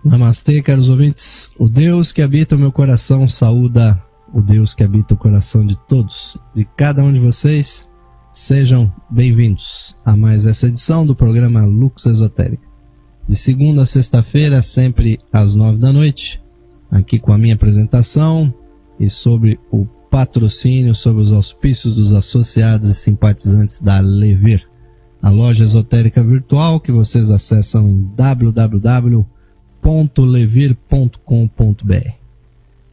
Namastê, caros ouvintes. O Deus que habita o meu coração saúda o Deus que habita o coração de todos, de cada um de vocês. Sejam bem-vindos a mais essa edição do programa Lux Esotérica. De segunda a sexta-feira, sempre às 9 da noite, aqui com a minha apresentação e sobre o patrocínio, sobre os auspícios dos associados e simpatizantes da Levir, a loja esotérica virtual que vocês acessam em www.levir.com.br.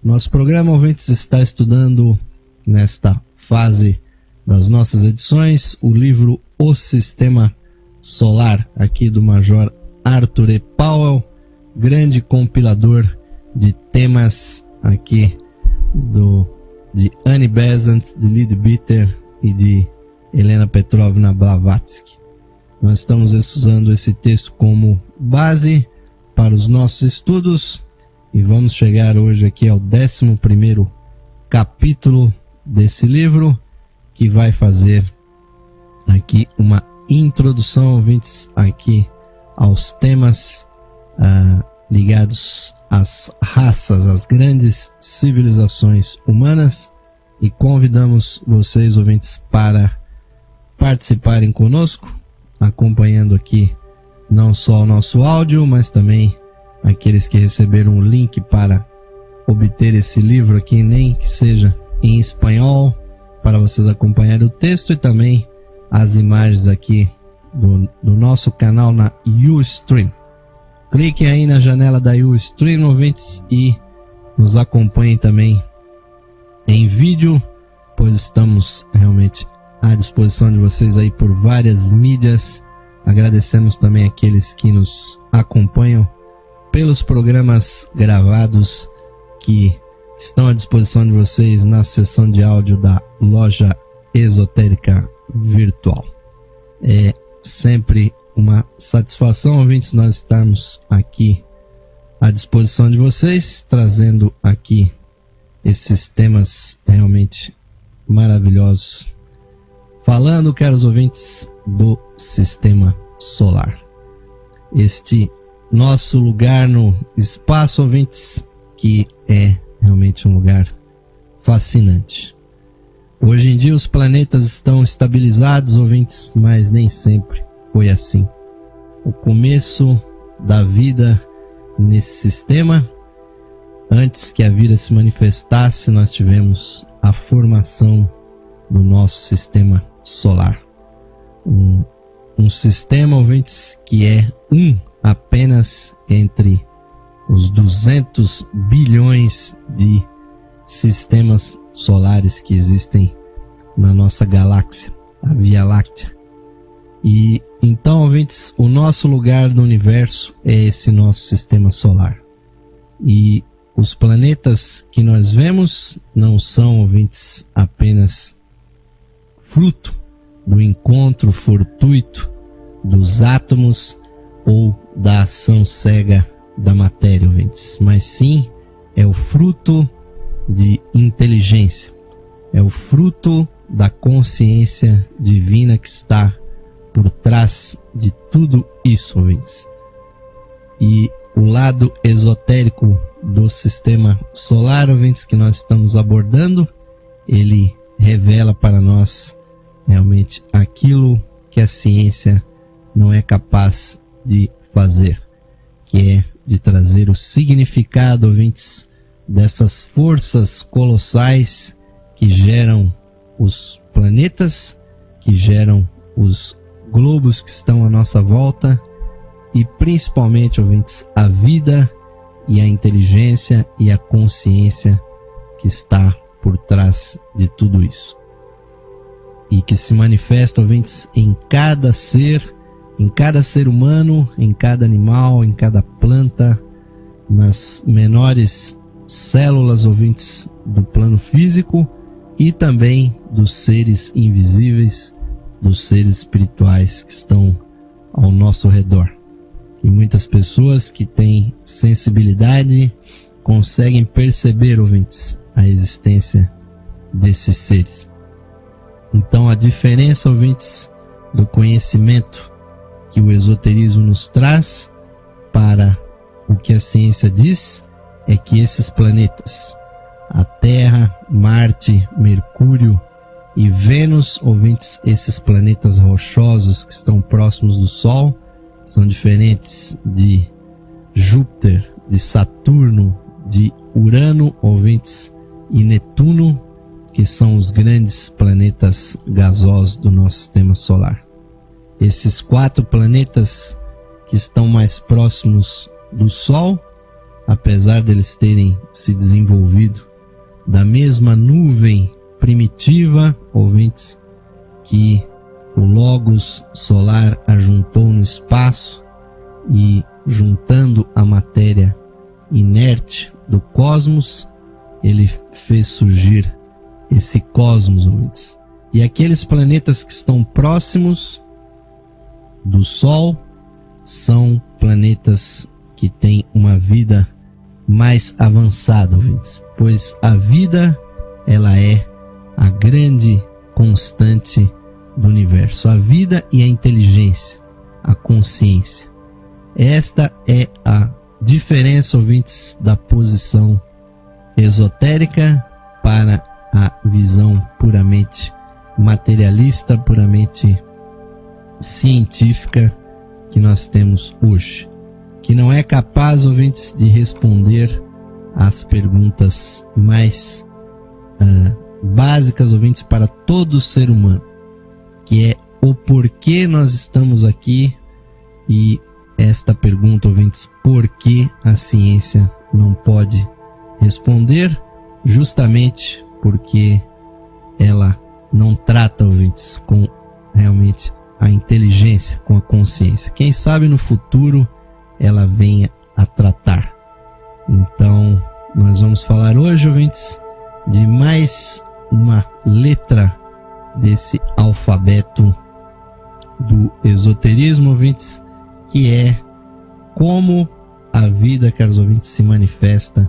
Nosso programa, ouvintes, está estudando nesta fase das nossas edições o livro O Sistema Solar, aqui do Major Arthur E. Powell, grande compilador de temas aqui de Annie Besant, de Leadbeater e de Helena Petrovna Blavatsky. Nós estamos usando esse texto como base para os nossos estudos e vamos chegar hoje aqui ao 11º capítulo desse livro, que vai fazer aqui uma introdução, ouvintes, aqui aos temas ligados às raças, às grandes civilizações humanas, e convidamos vocês, ouvintes, para participarem conosco, acompanhando aqui não só o nosso áudio, mas também aqueles que receberam o link para obter esse livro aqui, nem que seja em espanhol, para vocês acompanharem o texto e também as imagens aqui do nosso canal na Ustream. Cliquem aí na janela da Ustream, ouvintes, e nos acompanhem também em vídeo, pois estamos realmente à disposição de vocês aí por várias mídias. Agradecemos também aqueles que nos acompanham pelos programas gravados que estão à disposição de vocês na seção de áudio da loja esotérica virtual. É sempre uma satisfação, ouvintes, nós estarmos aqui à disposição de vocês, trazendo aqui esses temas realmente maravilhosos. Falando, caros ouvintes, do sistema solar. Este nosso lugar no espaço, ouvintes, que é realmente um lugar fascinante. Hoje em dia os planetas estão estabilizados, ouvintes, mas nem sempre foi assim. O começo da vida nesse sistema, antes que a vida se manifestasse, nós tivemos a formação do nosso sistema solar. Um sistema, ouvintes, que é apenas entre os 200 bilhões de sistemas solares que existem na nossa galáxia, a Via Láctea. E então, ouvintes, o nosso lugar no universo é esse nosso sistema solar. E os planetas que nós vemos não são, ouvintes, apenas fruto do encontro fortuito dos átomos ou da ação cega da matéria, ouvintes, mas sim é o fruto de inteligência, é o fruto da consciência divina que está por trás de tudo isso, ouvintes. E o lado esotérico do sistema solar, ouvintes, que nós estamos abordando, ele revela para nós realmente aquilo que a ciência não é capaz de fazer, que é de trazer o significado, ouvintes, dessas forças colossais que geram os planetas, que geram os globos que estão à nossa volta e principalmente, ouvintes, a vida e a inteligência e a consciência que está por trás de tudo isso. E que se manifesta, ouvintes, em cada ser humano, em cada animal, em cada planta, nas menores células, ouvintes, do plano físico e também dos seres invisíveis, dos seres espirituais que estão ao nosso redor. E muitas pessoas que têm sensibilidade conseguem perceber, ouvintes, a existência desses seres. Então a diferença, ouvintes, do conhecimento que o esoterismo nos traz para o que a ciência diz é que esses planetas, a Terra, Marte, Mercúrio e Vênus, ouvintes, esses planetas rochosos que estão próximos do Sol, são diferentes de Júpiter, de Saturno, de Urano, ouvintes, e Netuno, que são os grandes planetas gasosos do nosso sistema solar. Esses 4 planetas que estão mais próximos do Sol, apesar deles terem se desenvolvido da mesma nuvem primitiva, ouvintes, que o Logos solar ajuntou no espaço e, juntando a matéria inerte do cosmos, ele fez surgir esse cosmos, ouvintes. E aqueles planetas que estão próximos do Sol são planetas que têm uma vida mais avançada, ouvintes, pois a vida, ela é a grande constante do universo. A vida e a inteligência, a consciência. Esta é a diferença, ouvintes, da posição esotérica para a visão puramente materialista, puramente científica que nós temos hoje, que não é capaz, ouvintes, de responder às perguntas mais básicas, ouvintes, para todo ser humano, que é o porquê nós estamos aqui. E esta pergunta, ouvintes, por que a ciência não pode responder? Justamente porque ela não trata, ouvintes, com realmente a inteligência, com a consciência. Quem sabe no futuro ela venha a tratar. Então, nós vamos falar hoje, ouvintes, de mais uma letra desse alfabeto do esoterismo, ouvintes, que é como a vida, caros ouvintes, se manifesta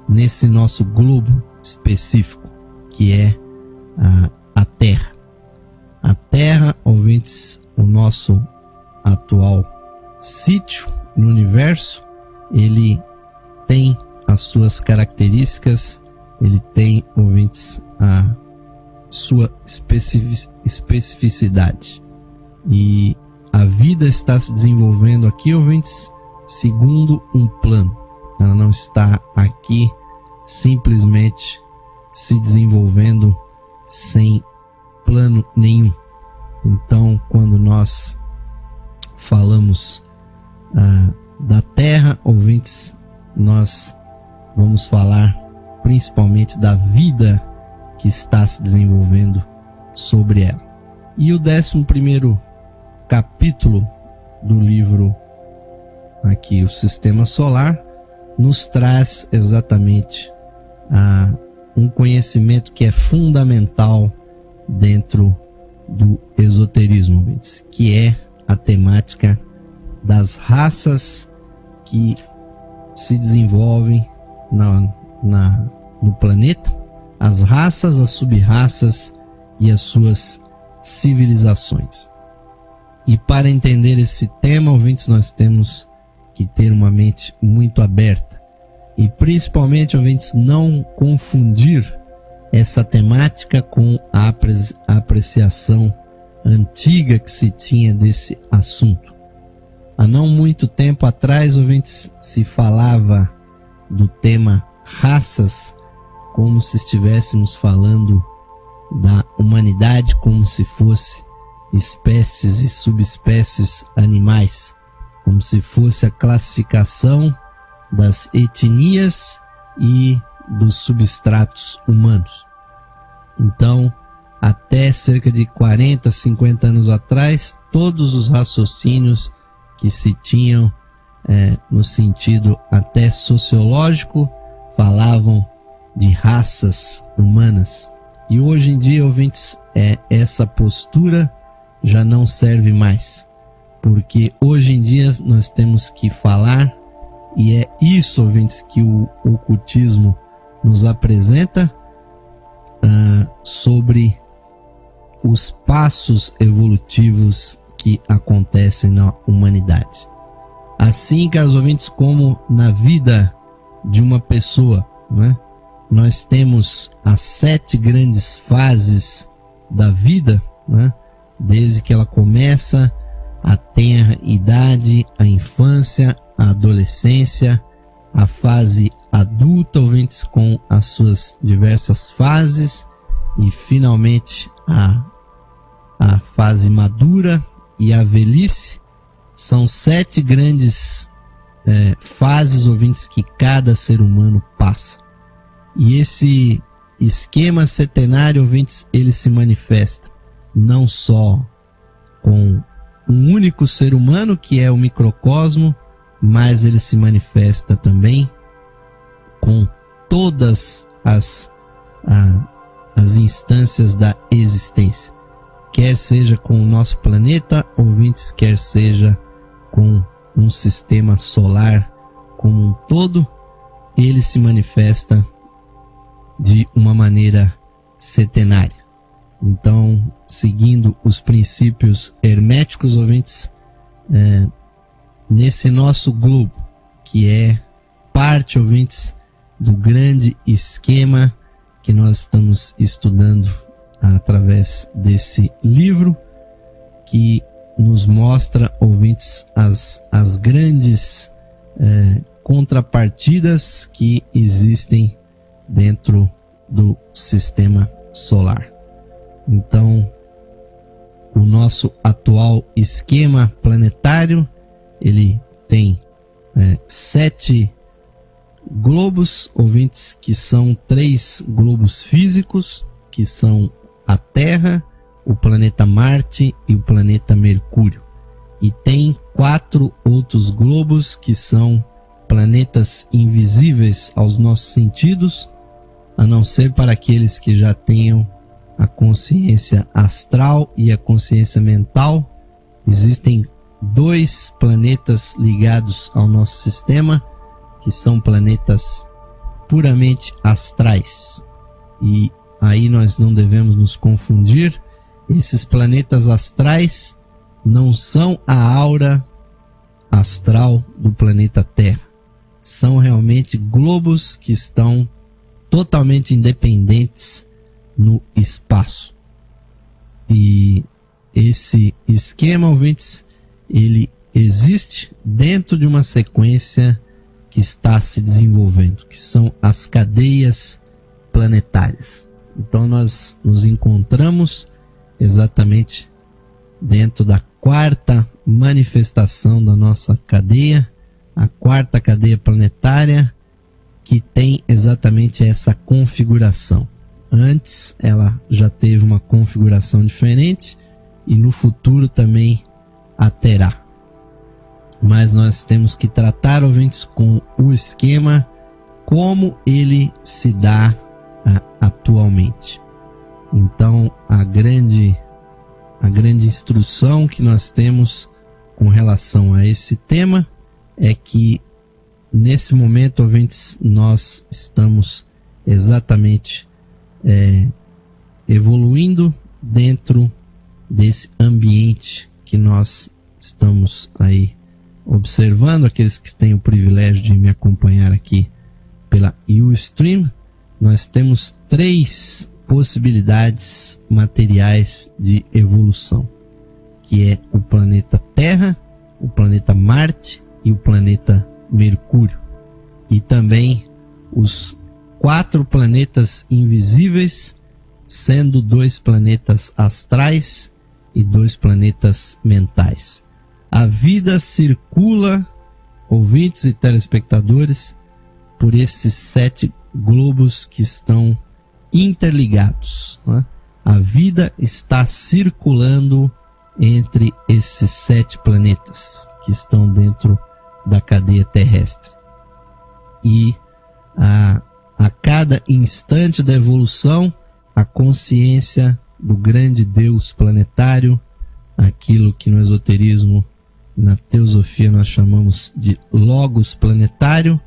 nesse nosso globo específico, que é a Terra. A Terra, ouvintes, o nosso atual sítio no universo, ele tem as suas características, ele tem, ouvintes, a sua especificidade. E a vida está se desenvolvendo aqui, ouvintes, segundo um plano. Ela não está aqui simplesmente se desenvolvendo sem plano nenhum. Então, quando nós falamos da Terra, ouvintes, nós vamos falar principalmente da vida que está se desenvolvendo sobre ela. E o 11º capítulo do livro aqui, o Sistema Solar, nos traz exatamente um conhecimento que é fundamental dentro do esoterismo, ouvintes, que é a temática das raças que se desenvolvem no planeta, as raças, as sub-raças e as suas civilizações. E para entender esse tema, ouvintes, nós temos que ter uma mente muito aberta e principalmente, ouvintes, não confundir essa temática com a apreciação antiga que se tinha desse assunto. Há não muito tempo atrás, ouvintes, se falava do tema raças como se estivéssemos falando da humanidade, como se fosse espécies e subespécies animais, como se fosse a classificação das etnias e dos substratos humanos. Então, até cerca de 40, 50 anos atrás, todos os raciocínios que se tinham no sentido até sociológico falavam de raças humanas. E hoje em dia, ouvintes, essa postura já não serve mais, porque hoje em dia nós temos que falar, e é isso, ouvintes, que o ocultismo nos apresenta, sobre os passos evolutivos que acontecem na humanidade. Assim, caros ouvintes, como na vida de uma pessoa, né? Nós temos as 7 grandes fases da vida, né? Desde que ela começa, a tenra idade, a infância, a adolescência, a fase adulta, ouvintes, com as suas diversas fases, e finalmente a fase madura e a velhice. São 7 grandes fases, ouvintes, que cada ser humano passa. E esse esquema setenário, ouvintes, ele se manifesta não só com um único ser humano, que é o microcosmo, mas ele se manifesta também com todas as instâncias da existência. Quer seja com o nosso planeta, ouvintes, quer seja com um sistema solar como um todo, ele se manifesta de uma maneira setenária. Então, seguindo os princípios herméticos, ouvintes, nesse nosso globo, que é parte, ouvintes, do grande esquema que nós estamos estudando através desse livro, que nos mostra, ouvintes, as grandes contrapartidas que existem dentro do sistema solar. Então, o nosso atual esquema planetário, ele tem 7 globos, ouvintes, que são 3 globos físicos, que são a Terra, o planeta Marte e o planeta Mercúrio. E tem 4 outros globos que são planetas invisíveis aos nossos sentidos, a não ser para aqueles que já tenham a consciência astral e a consciência mental. Existem 2 planetas ligados ao nosso sistema, que são planetas puramente astrais. E aí nós não devemos nos confundir. Esses planetas astrais não são a aura astral do planeta Terra. São realmente globos que estão totalmente independentes no espaço. E esse esquema, ouvintes, ele existe dentro de uma sequência que está se desenvolvendo, que são as cadeias planetárias. Então nós nos encontramos exatamente dentro da 4ª manifestação da nossa cadeia, a 4ª cadeia planetária, que tem exatamente essa configuração. Antes ela já teve uma configuração diferente e no futuro também a terá. Mas nós temos que tratar, ouvintes, com o esquema como ele se dá atualmente. Então, a grande instrução que nós temos com relação a esse tema é que, nesse momento, ouvintes, nós estamos exatamente evoluindo dentro desse ambiente que nós estamos aí observando. Aqueles que têm o privilégio de me acompanhar aqui pela Ustream, nós temos 3 possibilidades materiais de evolução, que é o planeta Terra, o planeta Marte e o planeta Mercúrio. E também os 4 planetas invisíveis, sendo 2 planetas astrais e 2 planetas mentais. A vida circula, ouvintes e telespectadores, por esses 7 globos que estão interligados, né? A vida está circulando entre esses 7 planetas que estão dentro da cadeia terrestre. E a cada instante da evolução, a consciência do grande Deus planetário, aquilo que no esoterismo, na teosofia nós chamamos de Logos planetário,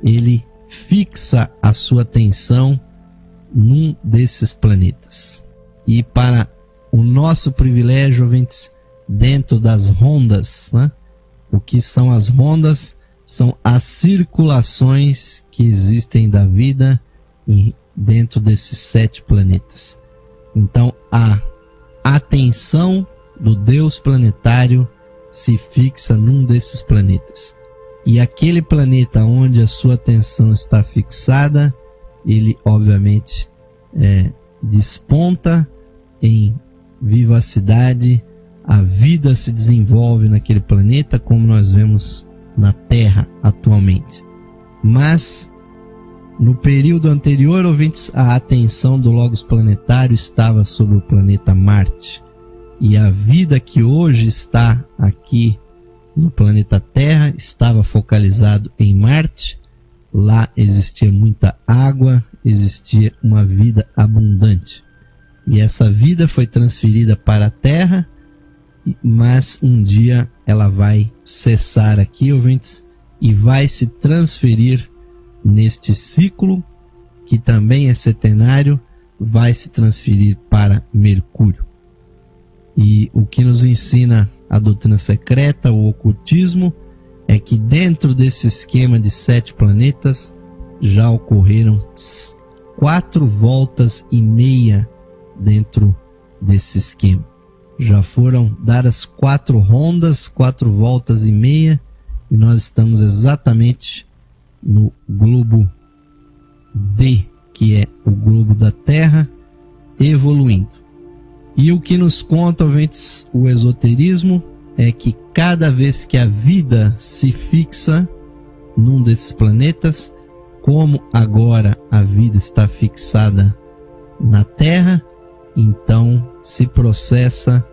ele fixa a sua atenção num desses planetas. E para o nosso privilégio, ouvintes, dentro das rondas, né, O que são as rondas? São as circulações que existem da vida dentro desses 7 planetas. Então, a atenção do Deus planetário se fixa num desses planetas. E aquele planeta onde a sua atenção está fixada, ele obviamente desponta em vivacidade, a vida se desenvolve naquele planeta, como nós vemos na Terra atualmente. Mas no período anterior, ouvintes, a atenção do Logos planetário estava sobre o planeta Marte. E a vida que hoje está aqui no planeta Terra estava focalizado em Marte. Lá existia muita água, existia uma vida abundante. E essa vida foi transferida para a Terra, mas um dia ela vai cessar aqui, ouvintes, e vai se transferir neste ciclo, que também é setenário, vai se transferir para Mercúrio. E o que nos ensina a doutrina secreta, o ocultismo, é que dentro desse esquema de 7 planetas já ocorreram 4 voltas e meia dentro desse esquema. Já foram dadas 4 rondas, 4 voltas e meia, e nós estamos exatamente no globo D, que é o globo da Terra, evoluindo. E o que nos conta, ouvintes, o esoterismo, é que cada vez que a vida se fixa num desses planetas, como agora a vida está fixada na Terra, então se processa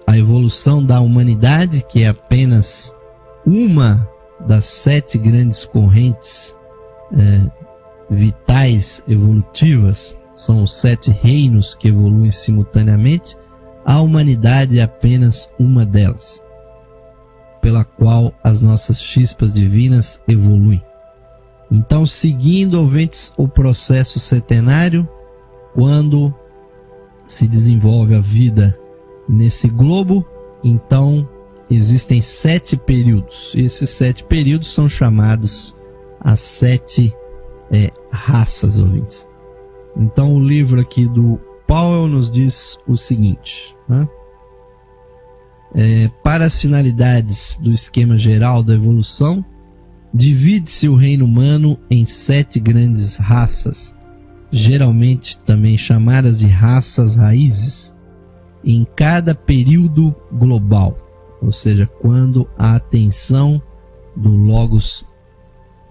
a evolução da humanidade, que é apenas uma das 7 grandes correntes vitais evolutivas. São os 7 reinos que evoluem simultaneamente. A humanidade é apenas uma delas, pela qual as nossas chispas divinas evoluem. Então, seguindo, ouvintes, o processo setenário, quando se desenvolve a vida nesse globo, então existem 7 períodos. E esses 7 períodos são chamados as 7 raças, ouvintes. Então, o livro aqui do Powell nos diz o seguinte, né? Para as finalidades do esquema geral da evolução, divide-se o reino humano em 7 grandes raças, geralmente também chamadas de raças raízes, em cada período global, ou seja, quando a atenção do Logos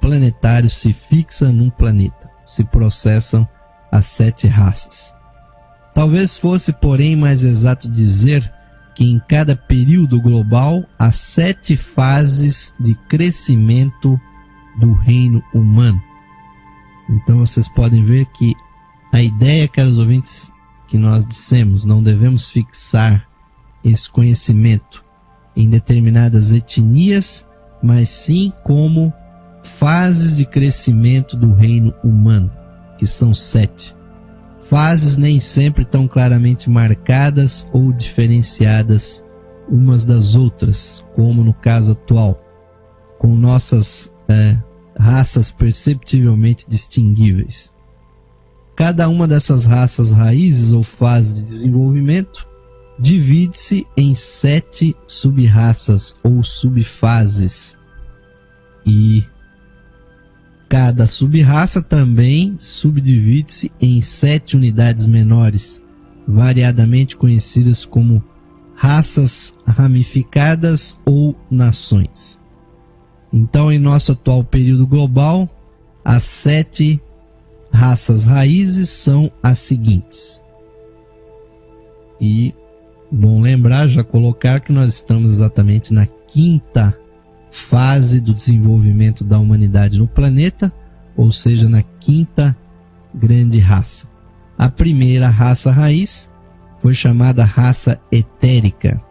planetário se fixa num planeta, se processam as 7 raças. Talvez fosse, porém, mais exato dizer que em cada período global há 7 fases de crescimento do reino humano. Então vocês podem ver que a ideia, caros ouvintes, que nós dissemos, não devemos fixar esse conhecimento em determinadas etnias, mas sim como fases de crescimento do reino humano, que são 7. Fases nem sempre tão claramente marcadas ou diferenciadas umas das outras, como no caso atual, com nossas raças perceptivelmente distinguíveis. Cada uma dessas raças raízes ou fases de desenvolvimento divide-se em 7 sub-raças ou subfases. E cada sub-raça também subdivide-se em 7 unidades menores, variadamente conhecidas como raças ramificadas ou nações. Então, em nosso atual período global, as 7 raças raízes são as seguintes. E, bom lembrar, já colocar que nós estamos exatamente na 5ª fase do desenvolvimento da humanidade no planeta, ou seja, na 5ª grande raça. A primeira raça raiz foi chamada raça etérica,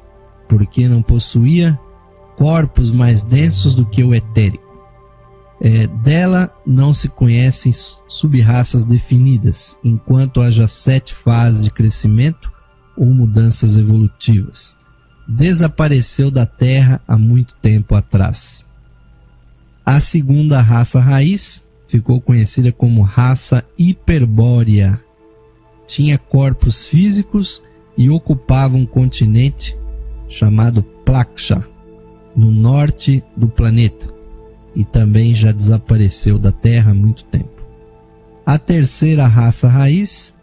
porque não possuía corpos mais densos do que o etérico. Dela não se conhecem sub-raças definidas, enquanto haja 7 fases de crescimento ou mudanças evolutivas. desapareceu da Terra há muito tempo atrás. A segunda raça raiz ficou conhecida como raça hiperbórea. Tinha corpos físicos e ocupava um continente chamado Plaksha, no norte do planeta, e também já desapareceu da Terra há muito tempo. A terceira raça raiz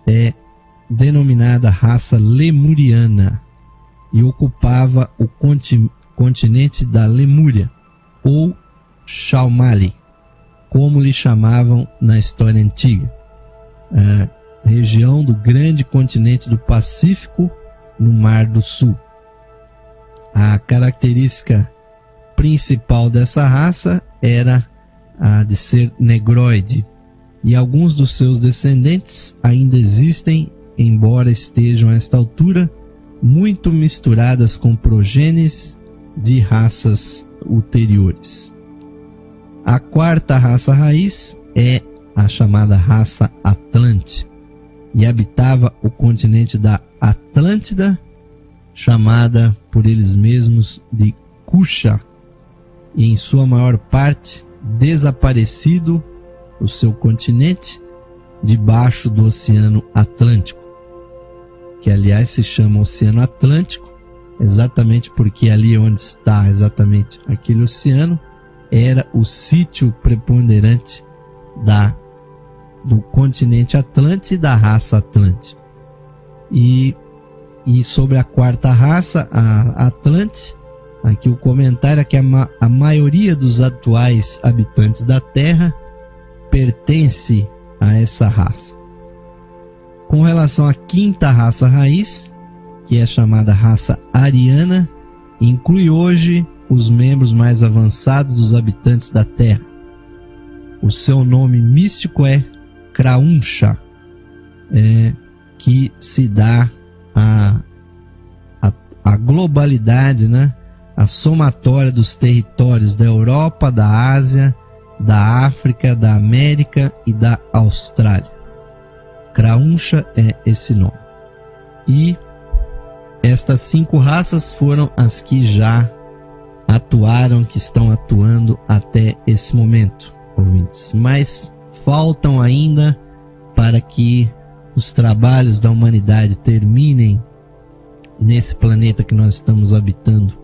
é denominada raça lemuriana e ocupava o continente da Lemúria, ou Shalmali, como lhe chamavam na história antiga, a região do grande continente do Pacífico, no Mar do Sul. A característica principal dessa raça era a de ser negroide, e alguns dos seus descendentes ainda existem, embora estejam a esta altura muito misturadas com progênies de raças ulteriores. A quarta raça raiz é a chamada raça Atlante, e habitava o continente da Atlântida, chamada por eles mesmos de Kusha, e em sua maior parte desaparecido o seu continente debaixo do Oceano Atlântico, que aliás se chama Oceano Atlântico exatamente porque ali onde está exatamente aquele oceano era o sítio preponderante do continente Atlante e da raça Atlante. E sobre a quarta raça, a Atlante, aqui o comentário é que a maioria dos atuais habitantes da Terra pertence a essa raça. Com relação à quinta raça raiz, que é chamada raça ariana, inclui hoje os membros mais avançados dos habitantes da Terra. O seu nome místico é Krauncha, que se dá a globalidade, né? A somatória dos territórios da Europa, da Ásia, da África, da América e da Austrália. Krauncha é esse nome. E estas 5 raças foram as que já atuaram, que estão atuando até esse momento, ouvintes. Mas faltam ainda para que os trabalhos da humanidade terminem nesse planeta que nós estamos habitando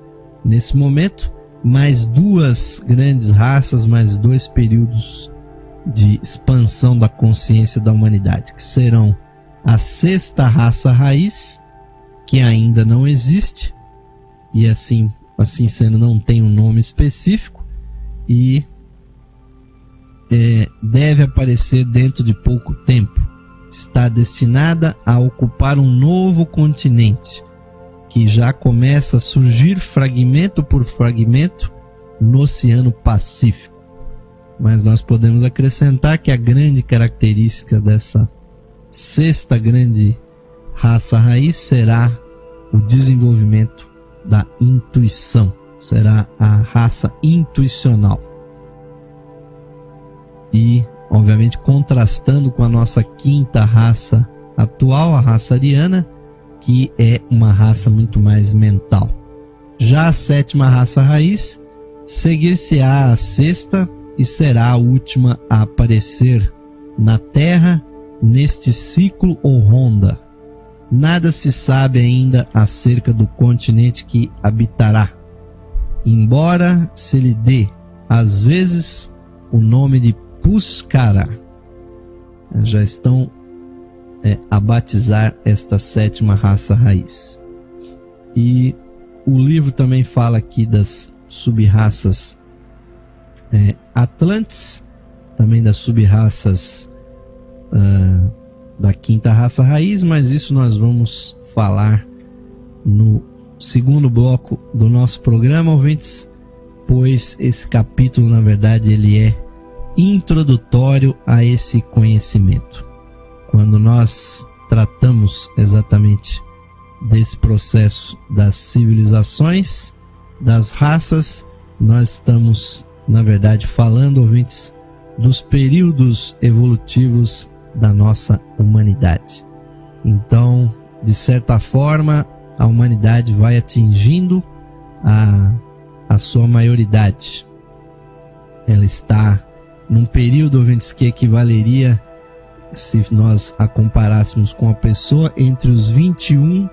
nesse momento, mais 2 grandes raças, mais 2 períodos de expansão da consciência da humanidade, que serão a sexta raça raiz, que ainda não existe, e assim sendo não tem um nome específico, e deve aparecer dentro de pouco tempo. Está destinada a ocupar um novo continente, que já começa a surgir fragmento por fragmento no Oceano Pacífico. Mas nós podemos acrescentar que a grande característica dessa sexta grande raça raiz será o desenvolvimento da intuição, será a raça intuicional. E, obviamente, contrastando com a nossa quinta raça atual, a raça ariana, que é uma raça muito mais mental. Já a sétima raça raiz seguir-se-á a sexta e será a última a aparecer na Terra neste ciclo ou ronda. Nada se sabe ainda acerca do continente que habitará, embora se lhe dê, às vezes, o nome de Pushkara. Já estão a batizar esta sétima raça raiz. E o livro também fala aqui das sub-raças Atlantes, também das sub-raças da quinta raça raiz, mas isso nós vamos falar no segundo bloco do nosso programa, ouvintes, pois esse capítulo, na verdade, ele é introdutório a esse conhecimento. Quando nós tratamos exatamente desse processo das civilizações, das raças, nós estamos, na verdade, falando, ouvintes, dos períodos evolutivos da nossa humanidade. Então, de certa forma, a humanidade vai atingindo a sua maioridade. Ela está num período, ouvintes, que equivaleria, se nós a comparássemos com a pessoa, entre os 21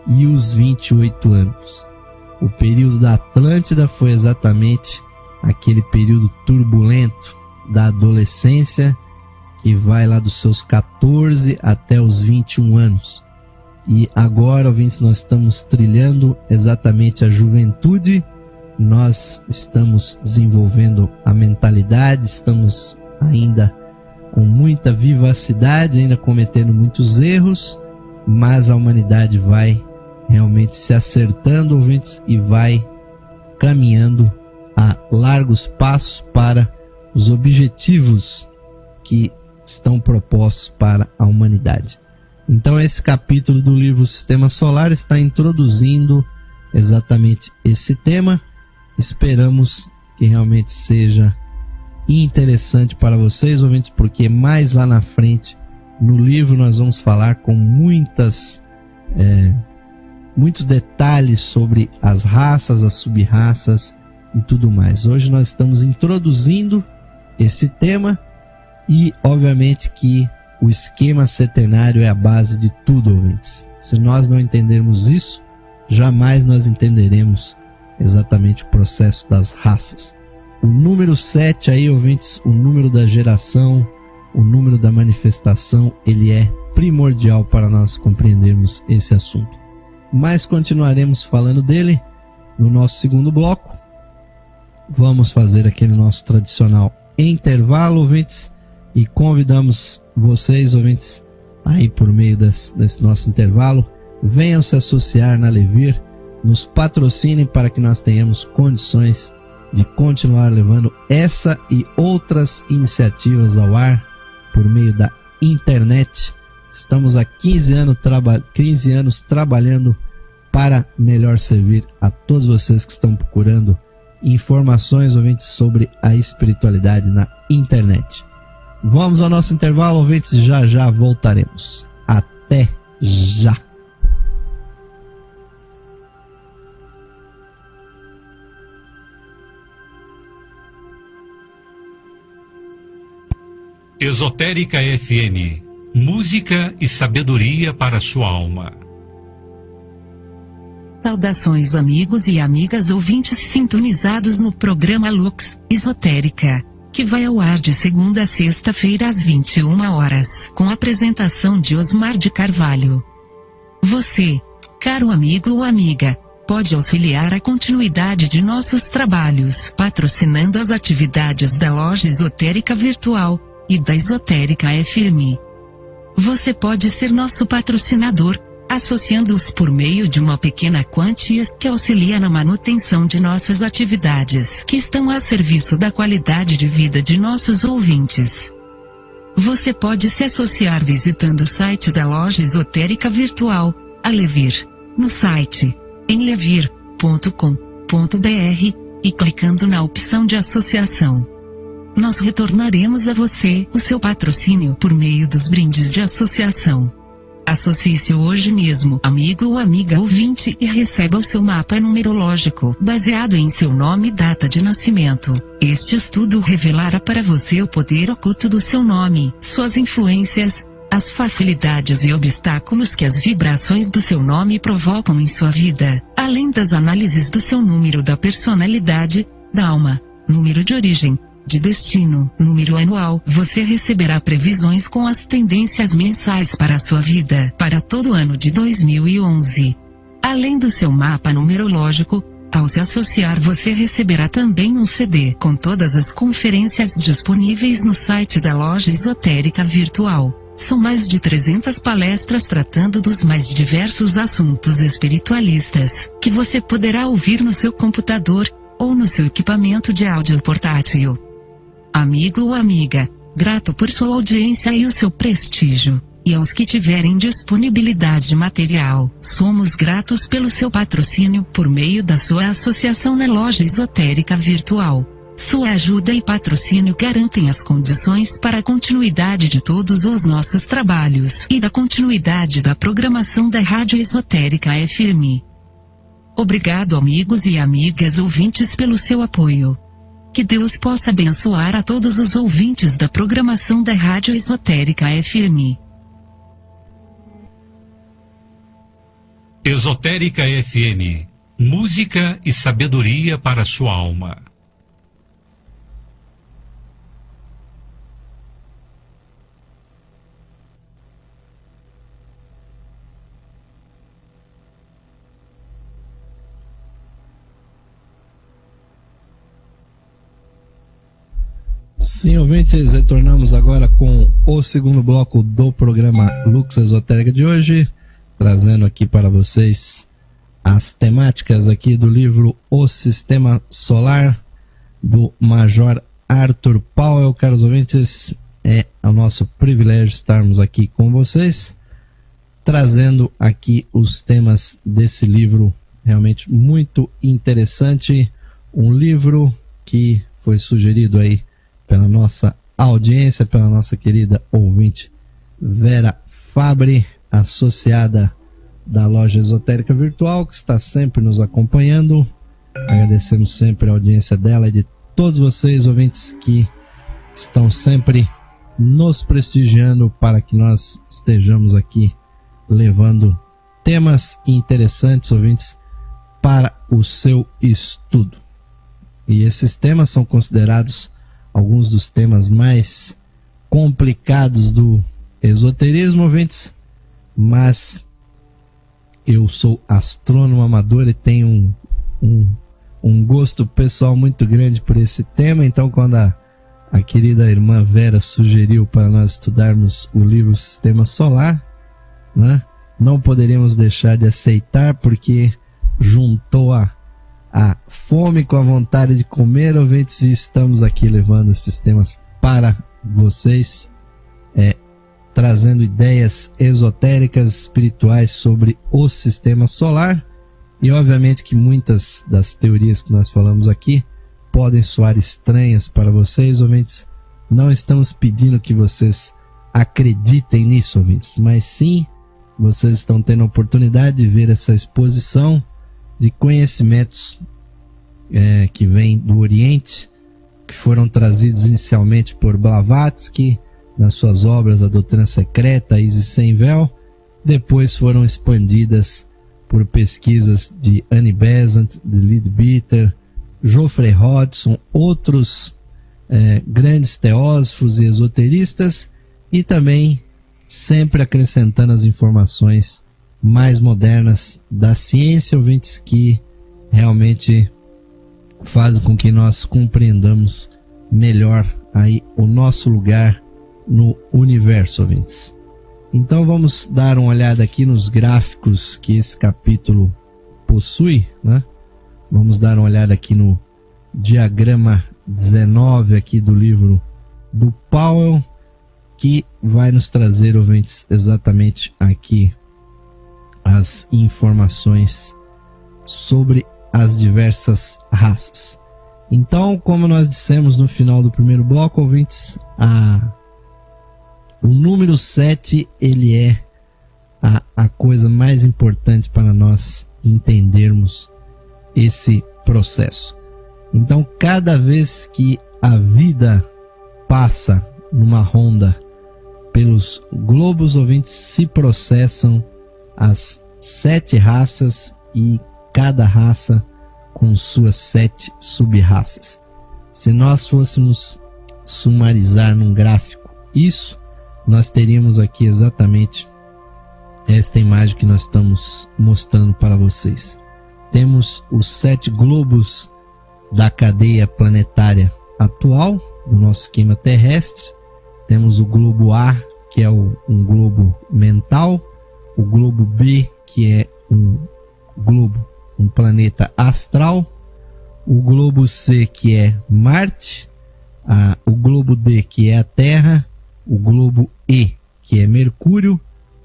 e os 28 anos. O período da Atlântida foi exatamente aquele período turbulento da adolescência, que vai lá dos seus 14 até os 21 anos. E agora, ouvintes, nós estamos trilhando exatamente a juventude, nós estamos desenvolvendo a mentalidade, estamos ainda com muita vivacidade, ainda cometendo muitos erros, mas a humanidade vai realmente se acertando, ouvintes, e vai caminhando a largos passos para os objetivos que estão propostos para a humanidade. Então esse capítulo do livro Sistema Solar está introduzindo exatamente esse tema. Esperamos que realmente seja interessante para vocês, ouvintes, porque mais lá na frente no livro nós vamos falar com muitos detalhes sobre as raças, as sub-raças e tudo mais. Hoje nós estamos introduzindo esse tema e obviamente que o esquema setenário é a base de tudo, ouvintes. Se nós não entendermos isso, jamais nós entenderemos exatamente o processo das raças. O número 7 aí, ouvintes, o número da geração, o número da manifestação, ele é primordial para nós compreendermos esse assunto. Mas continuaremos falando dele no nosso segundo bloco. Vamos fazer aquele nosso tradicional intervalo, ouvintes, e convidamos vocês, ouvintes, aí por meio desse nosso intervalo, venham se associar na Levir, nos patrocinem para que nós tenhamos condições de continuar levando essa e outras iniciativas ao ar por meio da internet. Estamos há 15 anos trabalhando para melhor servir a todos vocês que estão procurando informações, ouvintes, sobre a espiritualidade na internet. Vamos ao nosso intervalo, ouvintes, já voltaremos. Até já! Esotérica FM, música e sabedoria para a sua alma. Saudações, amigos e amigas ouvintes sintonizados no programa Lux Esotérica, que vai ao ar de segunda a sexta-feira às 21 horas, com a apresentação de Osmar de Carvalho. Você, caro amigo ou amiga, pode auxiliar a continuidade de nossos trabalhos patrocinando as atividades da Loja Esotérica Virtual e da Esotérica FM. Você pode ser nosso patrocinador, associando-os por meio de uma pequena quantia que auxilia na manutenção de nossas atividades, que estão a serviço da qualidade de vida de nossos ouvintes. Você pode se associar visitando o site da Loja Esotérica Virtual, a Levir, no site em levir.com.br e clicando na opção de associação. Nós retornaremos a você o seu patrocínio por meio dos brindes de associação. Associe-se hoje mesmo, amigo ou amiga ouvinte, e receba o seu mapa numerológico, baseado em seu nome e data de nascimento. Este estudo revelará para você o poder oculto do seu nome, suas influências, as facilidades e obstáculos que as vibrações do seu nome provocam em sua vida, além das análises do seu número da personalidade, da alma, número de origem, de destino, número anual. Você receberá previsões com as tendências mensais para a sua vida, para todo o ano de 2011. Além do seu mapa numerológico, ao se associar você receberá também um CD com todas as conferências disponíveis no site da Loja Esotérica Virtual. São mais de 300 palestras tratando dos mais diversos assuntos espiritualistas, que você poderá ouvir no seu computador, ou no seu equipamento de áudio portátil. Amigo ou amiga, grato por sua audiência e o seu prestígio, e aos que tiverem disponibilidade material, somos gratos pelo seu patrocínio por meio da sua associação na Loja Esotérica Virtual. Sua ajuda e patrocínio garantem as condições para a continuidade de todos os nossos trabalhos e da continuidade da programação da Rádio Esotérica FM. Obrigado, amigos e amigas ouvintes, pelo seu apoio. Que Deus possa abençoar a todos os ouvintes da programação da Rádio Esotérica FM. Esotérica FM, música e sabedoria para a sua alma. Sim, ouvintes, retornamos agora com o segundo bloco do programa Lux Esotérica de hoje, trazendo aqui para vocês as temáticas aqui do livro O Sistema Solar, do Major Arthur Powell. Caros ouvintes, é o nosso privilégio estarmos aqui com vocês, trazendo aqui os temas desse livro, realmente muito interessante, um livro que foi sugerido aí pela nossa audiência, pela nossa querida ouvinte Vera Fabre, associada da Loja Esotérica Virtual, que está sempre nos acompanhando. Agradecemos sempre a audiência dela e de todos vocês, ouvintes, que estão sempre nos prestigiando para que nós estejamos aqui levando temas interessantes, ouvintes, para o seu estudo. E esses temas são considerados alguns dos temas mais complicados do esoterismo, ouvintes, mas eu sou astrônomo amador e tenho um gosto pessoal muito grande por esse tema. Então, quando a querida irmã Vera sugeriu para nós estudarmos o livro Sistema Solar, né, não poderíamos deixar de aceitar, porque juntou a fome com a vontade de comer, ouvintes, e estamos aqui levando esses temas para vocês, trazendo ideias esotéricas, espirituais sobre o sistema solar. E obviamente que muitas das teorias que nós falamos aqui podem soar estranhas para vocês, ouvintes. Não estamos pedindo que vocês acreditem nisso, ouvintes, mas sim, vocês estão tendo a oportunidade de ver essa exposição de conhecimentos que vêm do Oriente, que foram trazidos inicialmente por Blavatsky nas suas obras A Doutrina Secreta, Isis Sem Véu, depois foram expandidas por pesquisas de Annie Besant, de Leadbeater, Geoffrey Hodgson, outros grandes teósofos e esoteristas, e também sempre acrescentando as informações mais modernas da ciência, ouvintes, que realmente fazem com que nós compreendamos melhor aí o nosso lugar no universo, ouvintes. Então vamos dar uma olhada aqui nos gráficos que esse capítulo possui, né? Vamos dar uma olhada aqui no diagrama 19 aqui do livro do Powell, que vai nos trazer, ouvintes, exatamente aqui as informações sobre as diversas raças. Então, como nós dissemos no final do primeiro bloco, ouvintes, o número 7, ele é a coisa mais importante para nós entendermos esse processo. Então, cada vez que a vida passa numa ronda pelos globos, ouvintes, se processam as 7 raças, e cada raça com suas 7 sub-raças. Se nós fôssemos sumarizar num gráfico isso, nós teríamos aqui exatamente esta imagem que nós estamos mostrando para vocês. Temos os 7 globos da cadeia planetária atual, do nosso esquema terrestre. Temos o globo A, que é um globo mental, o globo B, que é um planeta astral, o globo C, que é Marte, o globo D, que é a Terra, o globo E, que é Mercúrio,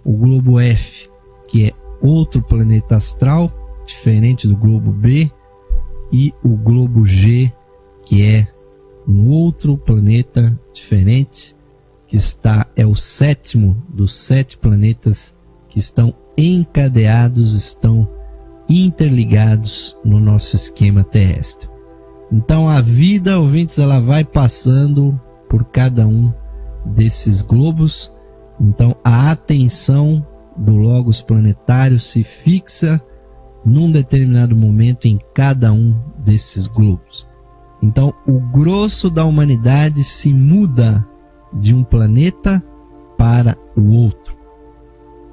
o globo F, que é outro planeta astral, diferente do globo B, e o globo G, que é um outro planeta diferente, que é o 7º dos 7 planetas que estão encadeados, estão interligados no nosso esquema terrestre. Então a vida, ouvintes, ela vai passando por cada um desses globos. Então a atenção do Logos planetário se fixa num determinado momento em cada um desses globos. Então o grosso da humanidade se muda de um planeta para o outro.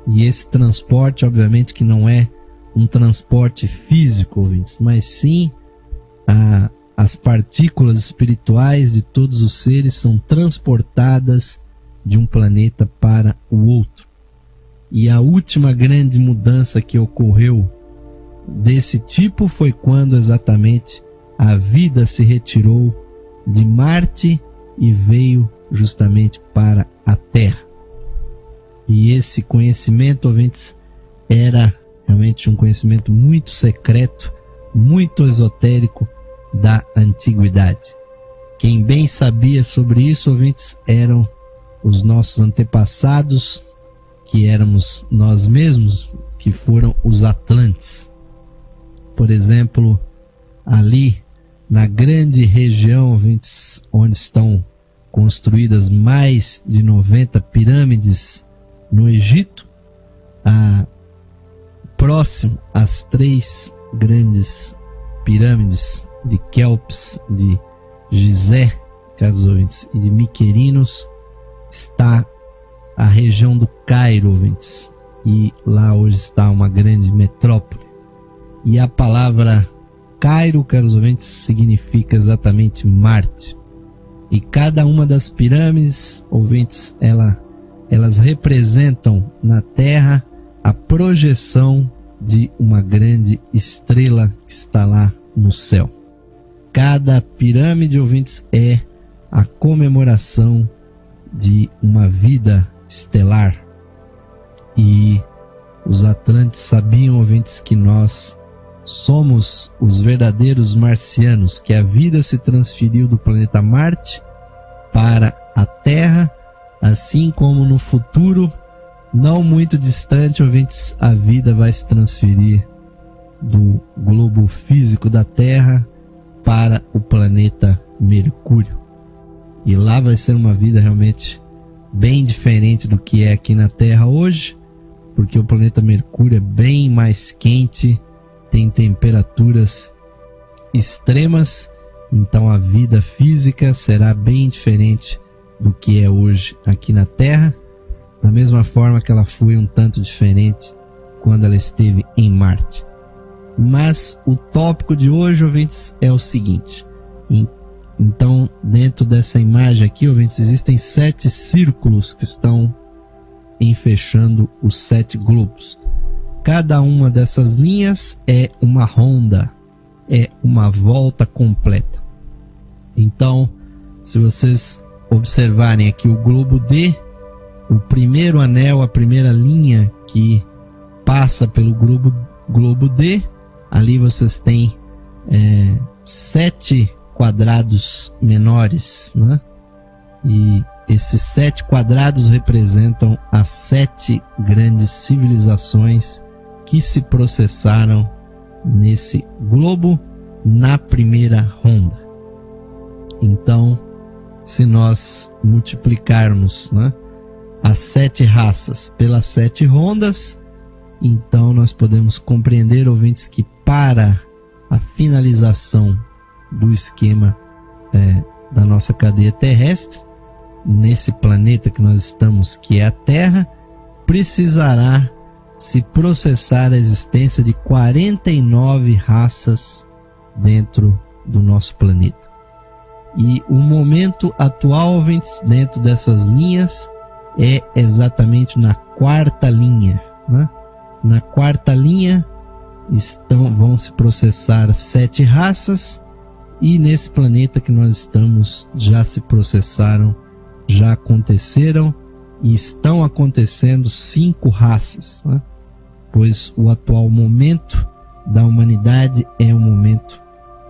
E esse transporte, obviamente, que não é um transporte físico, ouvintes, mas sim as partículas espirituais de todos os seres são transportadas de um planeta para o outro. E a última grande mudança que ocorreu desse tipo foi quando exatamente a vida se retirou de Marte e veio justamente para a Terra. E esse conhecimento, ouvintes, era realmente um conhecimento muito secreto, muito esotérico da antiguidade. Quem bem sabia sobre isso, ouvintes, eram os nossos antepassados, que éramos nós mesmos, que foram os Atlantes. Por exemplo, ali na grande região, ouvintes, onde estão construídas mais de 90 pirâmides no Egito, próximo às 3 grandes pirâmides de Quéops, de Gizé, caros ouvintes, e de Miquerinos, está a região do Cairo, ouvintes, e lá hoje está uma grande metrópole. E a palavra Cairo, caros ouvintes, significa exatamente Marte. E cada uma das pirâmides, ouvintes, elas representam na Terra a projeção de uma grande estrela que está lá no céu. Cada pirâmide, ouvintes, é a comemoração de uma vida estelar. E os Atlantes sabiam, ouvintes, que nós somos os verdadeiros marcianos, que a vida se transferiu do planeta Marte para a Terra, assim como no futuro, não muito distante, ouvintes, a vida vai se transferir do globo físico da Terra para o planeta Mercúrio. E lá vai ser uma vida realmente bem diferente do que é aqui na Terra hoje, porque o planeta Mercúrio é bem mais quente, tem temperaturas extremas, então a vida física será bem diferente do que é hoje aqui na Terra, da mesma forma que ela foi um tanto diferente quando ela esteve em Marte. Mas o tópico de hoje, ouvintes, é o seguinte. Então, dentro dessa imagem aqui, ouvintes, existem 7 círculos que estão fechando os 7 globos. Cada uma dessas linhas é uma ronda, é uma volta completa. Então, se vocês observarem aqui o globo D, o primeiro anel, a primeira linha que passa pelo globo D, ali vocês têm 7 quadrados menores, né? E esses 7 quadrados representam as 7 grandes civilizações que se processaram nesse globo na primeira ronda. Então, se nós multiplicarmos, né, as 7 raças pelas 7 rondas, então nós podemos compreender, ouvintes, que para a finalização do esquema da nossa cadeia terrestre, nesse planeta que nós estamos, que é a Terra, precisará se processar a existência de 49 raças dentro do nosso planeta. E o momento atual, ouvintes, dentro dessas linhas, é exatamente na 4ª linha, né? Na 4ª linha vão se processar 7 raças, e nesse planeta que nós estamos já se processaram, já aconteceram e estão acontecendo 5 raças, né? Pois o atual momento da humanidade é um momento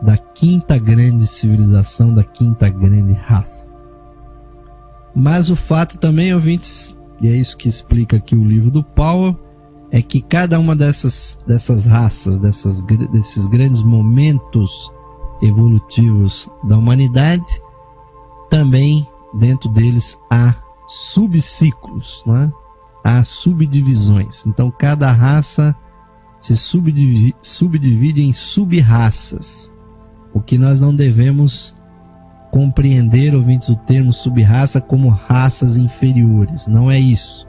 da quinta grande civilização, da quinta grande raça. Mas o fato também, ouvintes, e é isso que explica aqui o livro do Powell, é que cada uma dessas raças, desses grandes momentos evolutivos da humanidade, também dentro deles há subciclos, não é? Há subdivisões. Então cada raça se subdivide em sub-raças. O que nós não devemos compreender, ouvintes, o termo sub-raça como raças inferiores. Não é isso.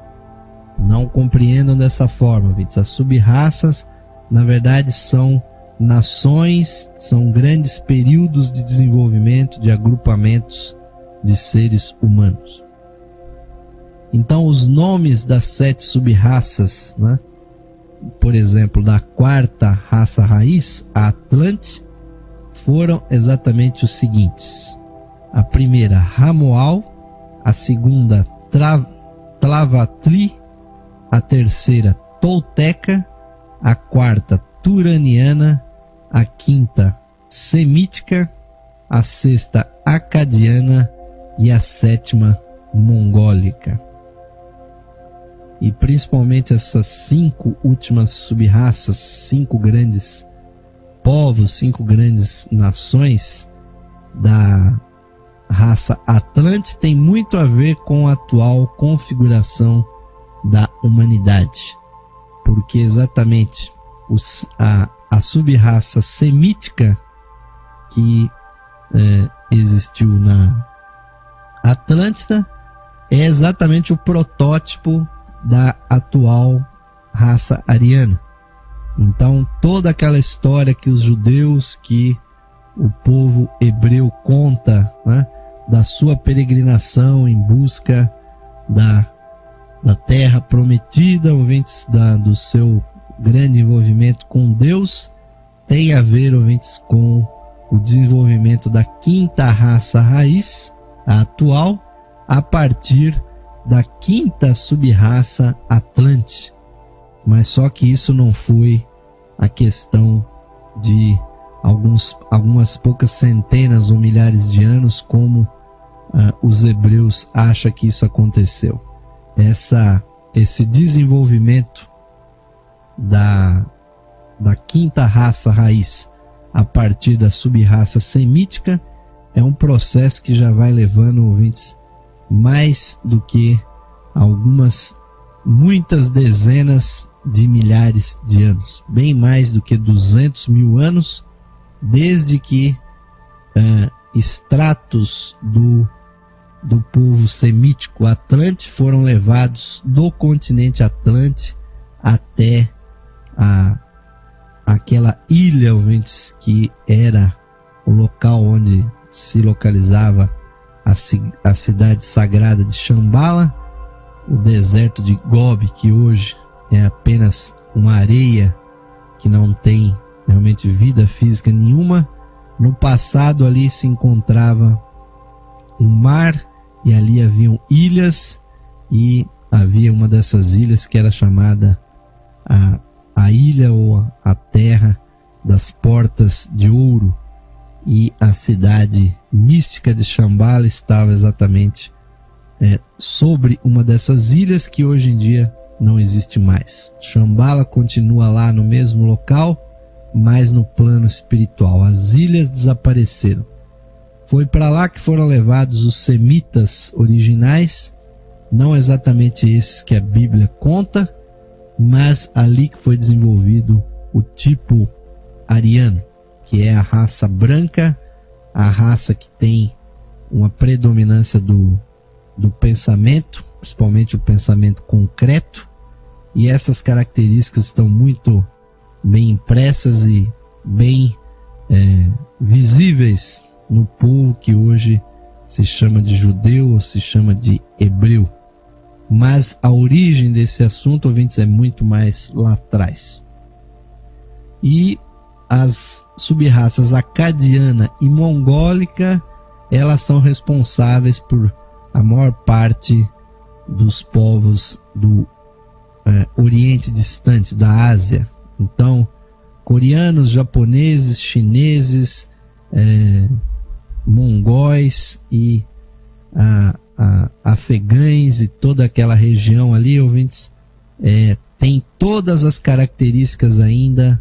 Não compreendam dessa forma, ouvintes. As sub-raças, na verdade, são nações, são grandes períodos de desenvolvimento, de agrupamentos de seres humanos. Então, os nomes das 7 sub-raças, né? Por exemplo, da quarta raça raiz, a Atlante, foram exatamente os seguintes: a primeira, Ramoal; a segunda, Tlavatli; a terceira, Tolteca; a quarta, Turaniana; a quinta, Semítica; a sexta, Acadiana; e a sétima, Mongólica. E principalmente essas 5 últimas sub-raças, 5 grandes povos, 5 grandes nações da raça Atlante, tem muito a ver com a atual configuração da humanidade. Porque exatamente a sub-raça semítica que existiu na Atlântida é exatamente o protótipo da atual raça ariana. Então toda aquela história que os judeus, que o povo hebreu conta, né, da sua peregrinação em busca da terra prometida, ouvintes, do seu grande envolvimento com Deus, tem a ver, ouvintes, com o desenvolvimento da quinta raça raiz, a atual, a partir da quinta sub-raça Atlante. Mas só que isso não foi a questão de algumas poucas centenas ou milhares de anos, como os hebreus acham que isso aconteceu. Esse desenvolvimento da quinta raça raiz a partir da sub-raça semítica é um processo que já vai levando, ouvintes, mais do que muitas dezenas de milhares de anos, bem mais do que 200 mil anos, desde que estratos do povo semítico Atlante foram levados do continente Atlante até aquela ilha, ouvintes, que era o local onde se localizava a cidade sagrada de Shambhala, o deserto de Gobi, que hoje é apenas uma areia que não tem realmente vida física nenhuma. No passado ali se encontrava um mar e ali haviam ilhas, e havia uma dessas ilhas que era chamada a ilha ou a terra das portas de ouro, e a cidade mística de Shambhala estava exatamente sobre uma dessas ilhas que hoje em dia não existe mais. Shambhala continua lá no mesmo local, mas no plano espiritual. As ilhas desapareceram. Foi para lá que foram levados os semitas originais, não exatamente esses que a Bíblia conta, mas ali que foi desenvolvido o tipo ariano, que é a raça branca, a raça que tem uma predominância do pensamento, principalmente o pensamento concreto, e essas características estão muito bem impressas e bem visíveis no povo que hoje se chama de judeu ou se chama de hebreu. Mas a origem desse assunto, ouvintes, é muito mais lá atrás. E as sub-raças acadiana e mongólica, elas são responsáveis por a maior parte dos povos do Oriente Distante, da Ásia. Então, coreanos, japoneses, chineses, mongóis e afegães e toda aquela região ali, ouvintes, tem todas as características ainda